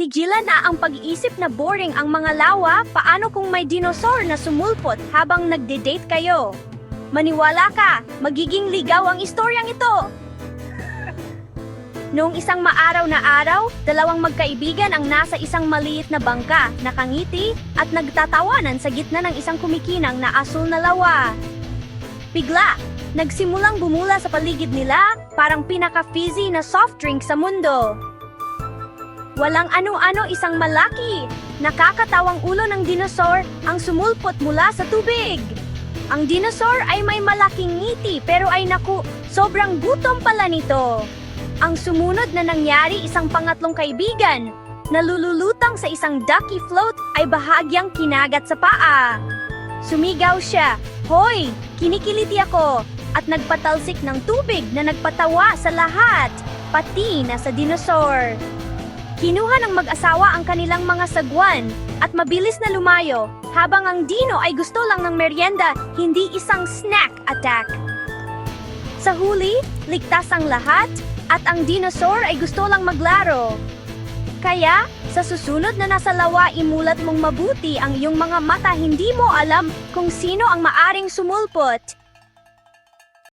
Tigilan na ang pag-iisip na boring ang mga lawa. Paano kung may dinosaur na sumulpot habang nagde-date kayo? Maniwala ka, magiging ligaw ang istoryang ito. Noong isang maaraw na araw, dalawang magkaibigan ang nasa isang maliit na bangka, nakangiti at nagtatawanan sa gitna ng isang kumikinang na asul na lawa. Bigla, nagsimulang bumula sa paligid nila, parang pinaka-fizzy na soft drink sa mundo. Walang ano-ano, isang malaki, nakakatawang ulo ng dinosaur ang sumulpot mula sa tubig. Ang dinosaur ay may malaking ngiti pero ay naku, sobrang gutom pala nito. Ang sumunod na nangyari, isang pangatlong kaibigan, nalululutang sa isang ducky float ay bahagyang kinagat sa paa. Sumigaw siya, "Hoy, kinikiliti ako!" at nagpatalsik ng tubig na nagpatawa sa lahat, pati na sa dinosaur. Kinuha ng mag-asawa ang kanilang mga sagwan at mabilis na lumayo habang ang dino ay gusto lang ng merienda, hindi isang snack attack. Sa huli, ligtas ang lahat at ang dinosaur ay gusto lang maglaro. Kaya, sa susunod na nasa lawa, imulat mong mabuti ang iyong mga mata, hindi mo alam kung sino ang maaring sumulpot.